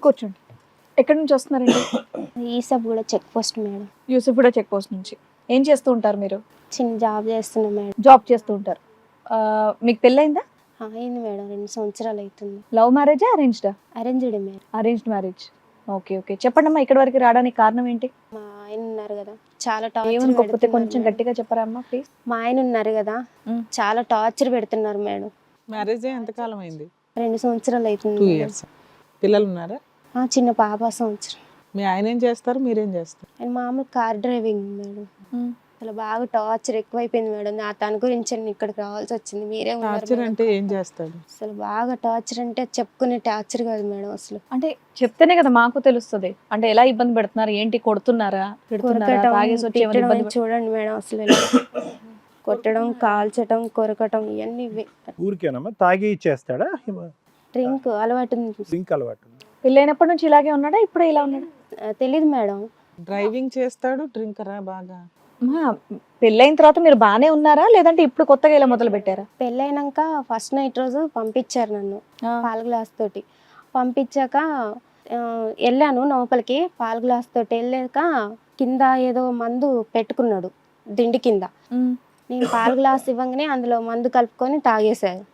కూర్చోండి. ఎక్కడి నుంచి వస్తున్నారండి? ఈసబ్ కూడా చెక్ పోస్ట్ మేడం. యూసుఫ్ కూడా చెక్ పోస్ట్ నుంచి. ఏం చేస్తూ ఉంటారు మీరు? చిన్న జాబ్ చేస్తున్నా మేడం. జాబ్ చేస్తూ ఉంటారు. మీకు పెళ్ళైందా? అయింది మేడం, 2 సంవత్సరాలు అవుతుంది. లవ్ మ్యారేజా అరేంజ్డా? Arranged madam. Arranged marriage. Okay okay, చెప్పండి అమ్మా, ఇక్కడి వరకు రావడానికి కారణం ఏంటి? మా ఆయన ఉన్నారు కదా, చాలా ఏమనుకోకపోతే టార్చర్ కొంచెం గట్టిగా చెప్పరా అమ్మా ప్లీజ్. మా ఆయన ఉన్నారు కదా, చాలా టార్చర్ పెడుతున్నారు మేడం. మ్యారేజ్ ఎంతకాలం అయింది? 2 సంవత్సరాలు అవుతుంది 2 మేడం. years. పిల్లలు ఉన్నారా? చిన్న పాప సంవత్సరం. మీ ఆయన ఏం చేస్తారు, మీరేం చేస్తారు? ఆయన మామూలు కార్ డ్రైవింగ్ మేడం. అసలు బాగా టార్చర్ ఎక్కువైపోయింది మేడం. తన గురించి నేను ఇక్కడికి రావాల్సి వచ్చింది. మీరే ఉన్నారు టార్చర్ మేడం. అంటే ఏం చేస్తాడు? అసలు బాగా టార్చర్ అంటే చెప్పుకునే టార్చర్ కాదు మేడం. అసలు అంటే చెప్తేనే కదా మాకు తెలుస్తుంది. అంటే ఎలా ఇబ్బంది పెడుతున్నారు, ఏంటి, కొడుతున్నారా, పెడుతున్నారా, కొరకటం, తాగేసి వచ్చి ఏమైనా తిట్టడం ఇబ్బంది చూడండి మేడం. అసలు ఇలా కొట్టడం, కాల్చడం, కొరకటం ఇవన్నీ ఊరికేనమ్మా తాగి ఇచ్చేస్తాడా? డ్రింక్ అలవాటు ఉంది. డ్రింక్ అలవాటు ఉంది. పెళ్ళైనప్పటి నుంచి ఇలాగే ఉన్నాడా, ఇప్పుడే ఇలా ఉన్నాడా? తెలీదు మేడం. డ్రైవింగ్ చేస్తాడు, డ్రింకరా బాగా? అమ్మా, పెళ్ళైన తర్వాత మీరు బానే ఉన్నారా, లేదంటే ఇప్పుడు కొత్తగా ఇలా మొదలు పెట్టారా? పెళ్ళైనాక ఫస్ట్ నైట్ రోజు పంపించారు నన్ను పాల గ్లాస్ తోటి. పంపించాక వెళ్ళాను లోపలికి. పాల గ్లాస్ తోటి వెళ్ళాక కింద ఏదో మందు పెట్టుకున్నాడు దిండి కింద. నేను పాల గ్లాస్ ఇవ్వగానే అందులో మందు కలుపుకొని తాగేశారు.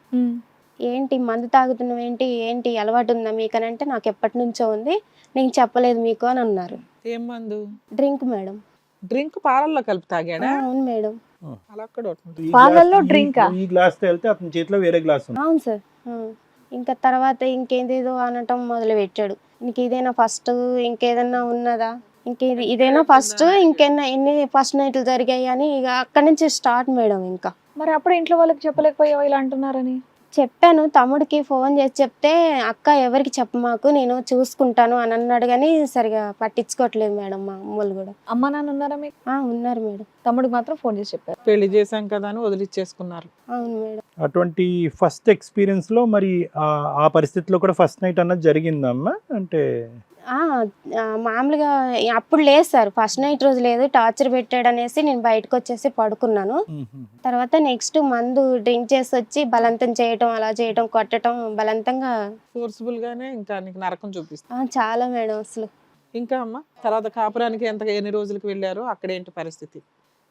ఏంటి మందు తాగుతున్నావు ఏంటి, ఏంటి అలవాటు ఉందా మీకు అని అంటే, నాకు ఎప్పటి నుంచో ఉంది, నేను చెప్పలేదు మీకు అని అన్నారు. ఏం మందు? Drink madam. డ్రింక్ పాలల్లో కలిపి తాగాడా? అవును మేడం. అలా కూడా ఉంటుంది. ఈ పాలల్లో గ్లాస్- డ్రింకా? ఈ గ్లాస్ తో వెళ్తే అతని చేతిలో వేరే గ్లాస్ ఉంది. అవును సార్. ఇంకా తర్వాత ఇంకేదేదో అనటం మొదలు పెట్టాడు. ఇంక ఇదేనా ఫస్ట్, ఇంకేదన్నా ఉన్నదా, ఇదేనా ఫస్ట్, ఇంకెన్నా ఎన్ని ఫస్ట్ నైట్లు జరిగాయి అని ఇక అక్కడి నుంచి స్టార్ట్ మేడం. ఇంకా మరి అప్పుడు ఇంట్లో వాళ్ళకి చెప్పలేకపోయావా ఇలా అంటున్నారని? చెప్పాను, తమ్ముడికి ఫోన్ చేసి చెప్తే అక్క ఎవరికి చెప్పమాకు, నేను చూసుకుంటాను అని అన్నాడు. కానీ సరిగా పట్టించుకోవట్లేదు మేడం. మా అమ్మలు కూడా. అమ్మా నాన్న ఉన్నారా మీకు? ఉన్నారు మేడం. తమ్ముడికి మాత్రం ఫోన్ చేసి చెప్పారు. పెళ్లి చేశాం కదా అని వదిలిచ్చేసుకున్నారు. అవును మేడం. అటువంటి ఫస్ట్ ఎక్స్పీరియన్స్ లో మరి ఆ పరిస్థితిలో కూడా ఫస్ట్ నైట్ అన్నది జరిగిందమ్మా? అంటే మామూలుగా అప్పుడు లేదు సార్, ఫస్ట్ నైట్ రోజు లేదు. టార్చర్ పెట్టాడు అనేసి నేను బయటకు వచ్చేసి పడుకున్నాను. తర్వాత నెక్స్ట్ మందు డ్రింక్ చేసి వచ్చి బలవంతం చేయటం, అలా చేయటం, కొట్టడం, బలవంతంగా ఫోర్స్ఫుల్ గానే ఇంకా నీకు నరకం చూపిస్తా. చాలా మేడం. అసలు ఇంకా అమ్మ, తర్వాత కాపురానికి ఎన్ని రోజులకి వెళ్ళారో అక్కడ ఏంటి పరిస్థితి?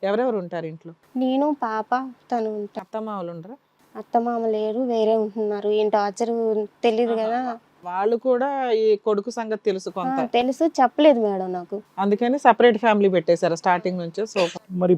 ఎవరెవరు ఉంటారు ఇంట్లో? నేను, పాప, తను ఉంటా. అత్తమామలు ఉండరా? అత్తమామ లేరు, వేరే ఉంటున్నారు. ఏం టార్చర్ తెలియదు కదా. వాళ్ళు కూడా ఈ కొడుకు సంగతి తెలుసు కొంత. తెలుసు, చెప్పలేదు మేడం నాకు. అందుకని సెపరేట్ ఫ్యామిలీ పెట్టేశారు స్టార్టింగ్ నుంచి. సో మరి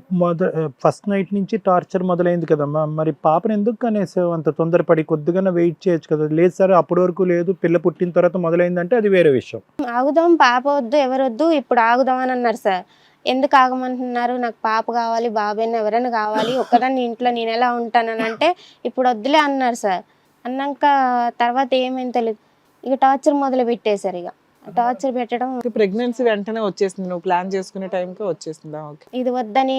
ఫస్ట్ నైట్ నుంచి టార్చర్ మొదలైంది కదమ్మా, మరి పాపను ఎందుకు కనేసావు అంత తొందరపడి? కొద్దిగా వెయిట్ చేయొచ్చు కదా. లేదు సార్ అప్పటి వరకు లేదు, పిల్ల పుట్టిన తర్వాత మొదలైందంటే అది వేరే విషయం. ఆగుదాం, పాప వద్దు, ఎవరొద్దు, ఇప్పుడు ఆగుదాం అని అన్నారు సార్. ఎందుకు ఆగమంటున్నారు, నాకు పాప కావాలి, బాబాయ్ని ఎవరైనా కావాలి, ఒక్కదాన్ని ఇంట్లో నేను ఎలా ఉంటానని అంటే ఇప్పుడు వద్దులే అన్నారు సార్. అన్నాక తర్వాత ఏమైంది తెలియదు, ఇక టార్చర్ మొదలు పెట్టేశారు. ఇక టార్చర్ పెట్టడం, ప్రెగ్నెన్సీ వెంటనే వచ్చేసింది, నువ్వు ప్లాన్ చేసుకునే టైంకి వచ్చేసిందా? ఓకే. ఇది వద్దని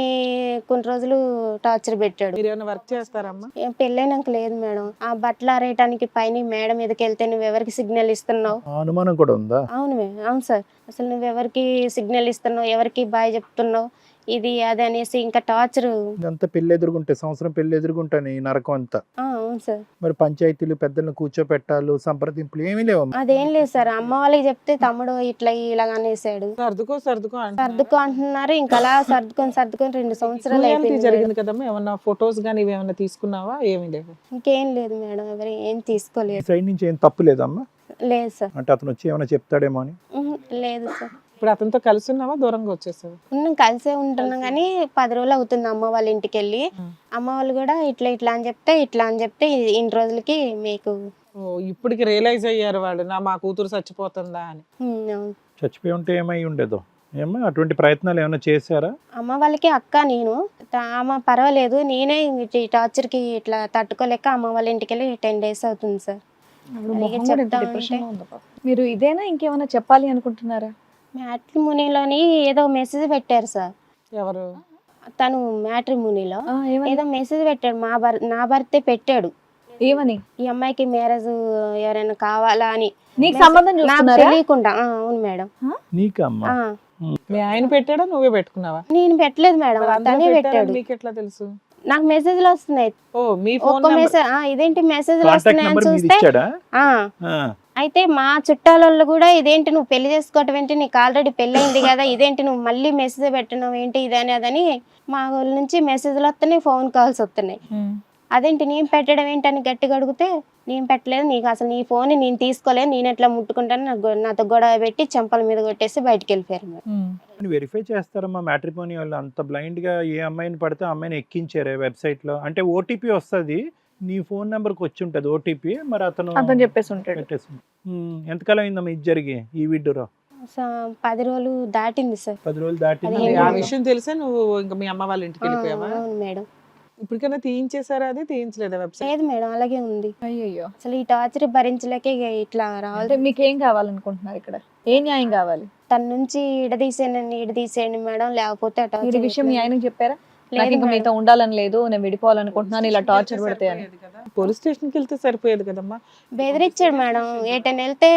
కొన్ని రోజులు టార్చర్ పెట్టాడు. మీరు ఏమైనా వర్క్ చేస్తారమ్మా? పెళ్ళైనాక లేదు మేడం. ఆ బట్టలు ఆరేయటానికి పైన మేడ మీదకి వెళ్తే నువ్వు ఎవరికి సిగ్నల్ ఇస్తున్నావు, అనుమానం కూడా ఉందా? అవును సార్. అసలు నువ్వు ఎవరికి సిగ్నల్ ఇస్తున్నావు, ఎవరికి బాయ్ చెప్తున్నావు, ఇది అది అనేసి ఇంకా టార్చర్. ఇదంతా పెళ్లి ఎదురుగుంటే, సంవత్సరం పెళ్లి ఎదురుగుంటాను ఈ నరకం అంతా. అవును సార్. మరి పంచాయతీలు పెద్దలను కూర్చోపెట్టాలు, సంప్రదింపులు ఏమీ లేవు? అదేం లేదు సార్. అమ్మ వాళ్ళకి చెప్తే తమ్ముడు ఇలాగ అనేసాడు. సర్దుకో అంటున్నారు. ఇంకా అలా సర్దుకొని 2 సంవత్సరాలు అయిపోయింది. జరిగింది కదమ్మా. ఏమన్నా ఫొటోస్ గానీ ఇవేమన్నా తీసుకున్నావా? ఏమీ లేవు. ఇంకేం లేదు మేడం, ఎవరు ఏం తీసుకోలేదు. సైడ్ నుంచి ఏం తప్పు లేదమ్మా? లేదు సార్. అంటే అతను వచ్చి ఏమైనా చెప్తాడేమో అని? లేదు సార్. ఇప్పుడు అతనితో కలిసి ఉన్నావా, దూరంగా వచ్చేసావు? ఉన్నాం, కలిసే ఉంటున్నాం. కానీ 10 రోజులు అవుతుంది అమ్మ వాళ్ళ ఇంటికి వెళ్ళి. అమ్మ వాళ్ళు కూడా ఇట్లా అని చెప్తే ఇన్ని రోజులకి మీకు ఇప్పటికి రియలైజ్ అయ్యారు వాళ్ళు, మా కూతురు చచ్చిపోతుందా అని. అవును. చచ్చిపోయి ఉంటే ఏమై ఉండేదో ఏమో. అటువంటి ప్రయత్నాలు ఏమైనా చేశారా? అమ్మ వాళ్ళకి అక్క నేను, అమ్మ పర్వాలేదు, నేనే ఈ టార్చర్కి ఇట్లా తట్టుకోలేక అమ్మ వాళ్ళ ఇంటికి వెళ్ళి 10 days అవుతుంది సార్. మీరు ఇదేనా ఇంకేమైనా చెప్పాలి అనుకుంటున్నారా? మ్యాట్రిమోనీలోని ఏదో మెసేజ్ పెట్టారు సార్. ఎవరు? తను మ్యాట్రిమోనీలో ఏదో మెసేజ్ పెట్టాడు. నా భర్తే పెట్టాడు. ఏమని? ఈ అమ్మాయికి మ్యారేజ్ ఎవరైనా కావాలా అని. నీకు సంబంధం చూస్తున్నారా? తెలియకుండా. అవును మేడం. నీకమ్మా? మీ ఆయన పెట్టాడా, నువ్వే పెట్టుకున్నావా? నేను పెట్టలేదు మేడం, తనే పెట్టాడు. మీకు ఎట్లా తెలుసు? నాకు మెసేజ్లు వస్తున్నాయి. ఓ మీ ఫోన్ ఒక్క మెసేజ్, ఇదేంటి మెసేజ్లు కాంటాక్ట్ వస్తున్నాయని నంబర్ మీది చూస్తే ఇచ్చాడా? అయితే మా చుట్టాలలో కూడా ఇదేంటి నువ్వు పెళ్లి చేసుకోవటం ఏంటి, నీకు ఆల్రెడీ పెళ్ళయింది కదా, ఇదేంటి నువ్వు మళ్ళీ మెసేజ్ పెట్టడం ఏంటి ఇదని అదని మా వాళ్ళ నుంచి మెసేజ్లు వస్తున్నాయి, ఫోన్ కాల్స్ వస్తున్నాయి. అదేంటి నేను పెట్టడం ఏంటని గట్టిగా అడిగితే నేను పెట్టలేదు, నీకు అసలు నీ ఫోన్ నేను తీసుకోలేదు, నేను ఎట్లా ముట్టుకుంటాను, నాతో గొడవ పెట్టి చెంపల మీద కొట్టేసి బయటికి వెళ్ళిపోయారు మేడం. వెరిఫై చేస్తారమ్మా మ్యాట్రిమోనీ వాళ్ళు అంత బ్లైండ్ గా ఏ అమ్మాయిని పడితే ఆ అమ్మాయిని ఎక్కించారు వెబ్సైట్ లో. అంటే ఓటీపీ వస్తుంది, నీ ఫోన్ నెంబర్కి వచ్చి ఉంటుంది ఓటీపీ, మరి అతను చెప్పేసి ఉంటాడు. ఎంతకాలం అయిందమ్మా ఇది జరిగి ఈ వీడియోలో? 10 రోజులు దాటింది సార్. 10 రోజులు దాటింది. ఆ విషయం తెలిసే నువ్వు ఇంకా మీ అమ్మ వాళ్ళ ఇంటికి వెళ్ళిపోయావా? అవును మేడం. ఇప్పటికైనా తీయించేసారా? అది తీయించలేదా వెబ్సైట్? లేదు మేడం, అలాగే ఉంది. అయ్యో, అసలు ఈ టార్చర్ భరించలేకే ఇట్లా రావాలి. అంటే మీకు ఏం కావాలనుకుంటున్నారు ఇక్కడ? ఏ న్యాయం కావాలి? తన నుంచి ఇడదీసేయండి మేడం, లేకపోతే ఆ మీరు టార్చర్ విషయం మీ ఆయనకి చెప్పారా? లేదు నాకు ఇంకా మేడం. మీతో ఉండాలని లేదు, నేను విడిపోవాలనుకుంటున్నాను, ఇలా టార్చర్ పెడితే అని. పోలీస్ స్టేషన్కి వెళ్తే సరిపోయేది కదమ్మా. బెదిరించాడు మేడం. ఏటైనా వెళ్తే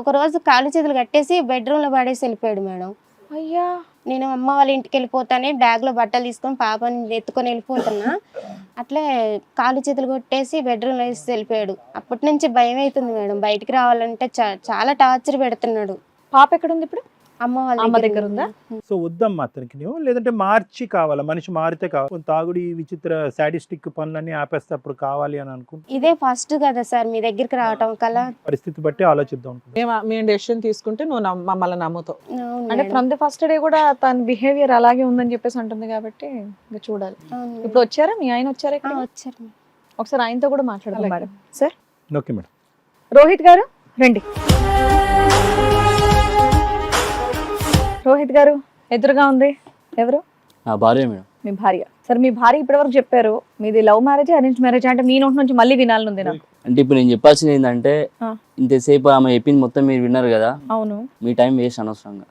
ఒక రోజు కాలు చేతులు కట్టేసి బెడ్రూమ్ లో పడేసి వెళ్ళిపోయాడు మేడం. అయ్యా, నేను అమ్మ వాళ్ళ ఇంటికి వెళ్ళిపోతానే బ్యాగ్ లో బట్టలు తీసుకొని పాపని ఎత్తుకొని వెళ్ళిపోతున్నా, అట్లే కాలు చేతులు కొట్టేసి బెడ్రూమ్ లో వేసి వెళ్ళిపోయాడు. అప్పటి నుంచి భయం అవుతుంది మేడం, బయటికి రావాలంటే చాలా టార్చర్ పెడుతున్నాడు. పాప ఎక్కడ ఉంది ఇప్పుడు? అమ్మ వాళ్ళ అమ్మ దగ్గర ఉందా? సో వద్దమ్మా అతనికి నువ్వు, లేదంటే మార్చి కావాలా, మనిషి మారితే కావాలి. తాగుడి విచిత్ర సాడిస్టిక్ పనులన్నీ ఆపేస్తే అప్పుడు కావాలి అని అనుకుంటా. ఇదే ఫస్ట్ కదా సార్ మీ దగ్గరికి రావటం కల. పరిస్థితి బట్టి ఆలోచిద్దాం. మేము డెసిషన్ తీసుకుంటే నువ్వు మమ్మల్ని నమ్ముతావు. అవును అంటే madam. From the first day కూడా తన బిహేవియర్ అలాగే ఉందని చెప్పేసి అంటుంది కాబట్టి ఇంకా చూడాలి. అవును ఇప్పుడు వచ్చారా మీ ఆయన? వచ్చారా మేడం. ఇక్కడ? వచ్చారు మేడం. ఒకసారి ఆయనతో కూడా మాట్లాడదాం madam. Sir, okay madam. Rohit గారు రండి. రోహిత్ గారు ఎదురుగా ఉంది ఎవరు? నా భార్య మేడం. మీ భార్య. సరే, మీ భార్య ఇప్పటివరకు చెప్పారు మీది లవ్ మ్యారేజ్ అరేంజ్ మ్యారేజ్, అంటే మీ నోటి నుంచి మళ్ళీ వినాలనుంది నాకు. అంటే ఇప్పుడు నేను చెప్పాల్సింది ఏంటంటే, ఆ. ఇంతసేపు ఆమె చెప్పింది మొత్తం మీరు విన్నారు కదా, అవును. మీ టైం వేస్ట్ అనవసరంగా.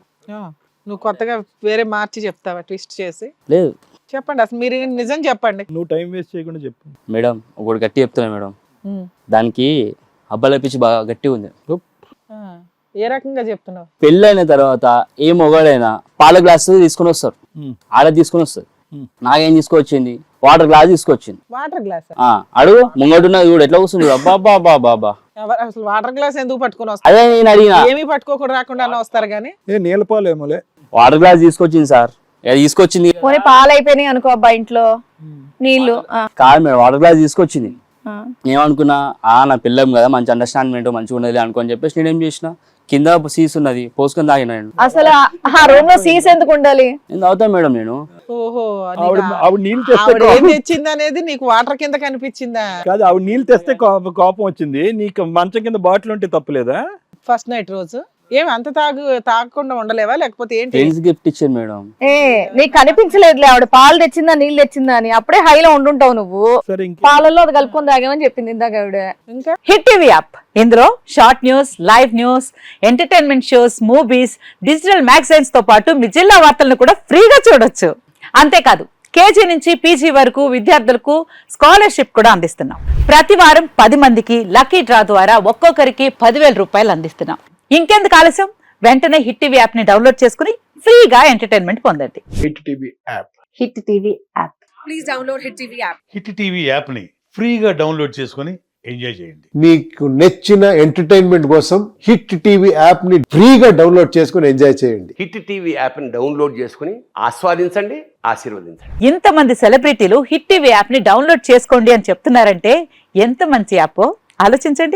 నువ్వు కొత్తగా వేరే మార్చి చెప్తావా ట్విస్ట్ చేసి? లేదు చెప్పండి, అసలు మీరు నిజం చెప్పండి. నువ్వు టైం వేస్ట్ చేయకుండా చెప్పు మేడం, ఒకటి గట్టి చెప్తున్నా మేడం. దానికి అబ్బాయిల పిచ్చి బాగా గట్టి ఉంది. ఏ రకంగా చెప్తున్నావు? పెళ్ళైన తర్వాత ఏ మొగాడైనా పాల గ్లాస్ తీసుకొని వస్తారు, ఆడ తీసుకొని వస్తారు. నాకేం తీసుకొచ్చింది? వాటర్ గ్లాస్ తీసుకొచ్చింది. Water glass? అడుగు ముంగడున్నది కూడా ఎట్లా కూర్చుంది. బాబా బాబా, అసలు వాటర్ గ్లాస్ ఎందుకు పట్టుకొని వస్తారు? అదే నేను అడిగిన. ఏమీ పట్టుకోకుండా రాకుండా వస్తారు కానీ. నీళ్ళపాలేమోలే. వాటర్ గ్లాస్ తీసుకొచ్చింది సార్, తీసుకొచ్చింది. పోనీ పాలు అయిపోయినాయి అనుకో అబ్బా ఇంట్లో, నీళ్లు. కాదు మేడం, వాటర్ గ్లాస్ తీసుకొచ్చింది. ఏమనుకున్నా, నా పిల్లం కదా, మంచి అండర్స్టాండ్మెంట్ మంచిగా ఉన్నది అనుకోని చెప్పేసి నేనేం చేసిన, కింద సీస్ ఉన్నది పోసుకొని తాగిన. అసలు ఆ రూమ్ లో సీస్ ఎందుకు ఉండాలి? నేను తాగుతా మేడం. నేను ఓహో, ఆవిడ నీళ్ళు తెస్తే ఏం తెచ్చింది అనేది నీకు వాటర్ కింద కనిపించిందా? కాదు, ఆవిడ నీళ్ళు తెస్తే కోపం వచ్చింది, నీకు మంచం కింద బాటిల్ ఉంటే తప్పులేదా? ఫస్ట్ నైట్ రోజు ఏమి అంత తాగకుండా ఉండలేవా, లేకపోతే ఏంటి? ఫ్రెండ్స్ గిఫ్ట్ ఇచ్చాను మేడం. నీకు కనిపించలేదులే ఆవిడ పాలు తెచ్చిందా నీళ్ళు తెచ్చిందా అని. అప్పుడే హైలో ఉండుంటావు నువ్వు. సరే, పాలల్లో అది కలుపుకొని తాగామని చెప్పింది ఇందాక ఆవిడ. ఇంకా హిట్ టీవీ యాప్, ఇందులో short news, live news, entertainment shows, movies, digital magazines తో పాటు మీ జిల్లా వార్తలను కూడా ఫ్రీగా చూడొచ్చు. అంతేకాదు, కేజీ నుంచి పీజీ వరకు విద్యార్థులకు స్కాలర్షిప్ కూడా అందిస్తున్నాం. ప్రతి వారం 10 మందికి లక్కీ డ్రా ద్వారా ఒక్కొక్కరికి 10,000 రూపాయలు అందిస్తున్నాం. ఇంకెందుకు ఆలస్యం, వెంటనే హిట్ టీవీ యాప్ ని డౌన్లోడ్ చేసుకుని ఫ్రీగా ఎంటర్టైన్మెంట్ పొందండి. Hit TV app. Hit TV app. Hit TV యాప్ని ఫ్రీగా డౌన్లోడ్ చేసుకొని ఎంజాయ్ చేయండి. మీకు నచ్చిన ఎంటర్టైన్మెంట్ కోసం హిట్ టీవీ యాప్ ని ఫ్రీగా డౌన్లోడ్ చేసుకుని ఎంజాయ్ చేయండి. హిట్ టీవీ యాప్ని డౌన్లోడ్ చేసుకుని ఆస్వాదించండి, ఆశీర్వదించండి. ఇంతమంది సెలబ్రిటీలు హిట్ టీవీ యాప్ ని డౌన్లోడ్ చేసుకోండి అని చెప్తున్నారంటే ఎంత మంచి యాప్ ఆలోచించండి.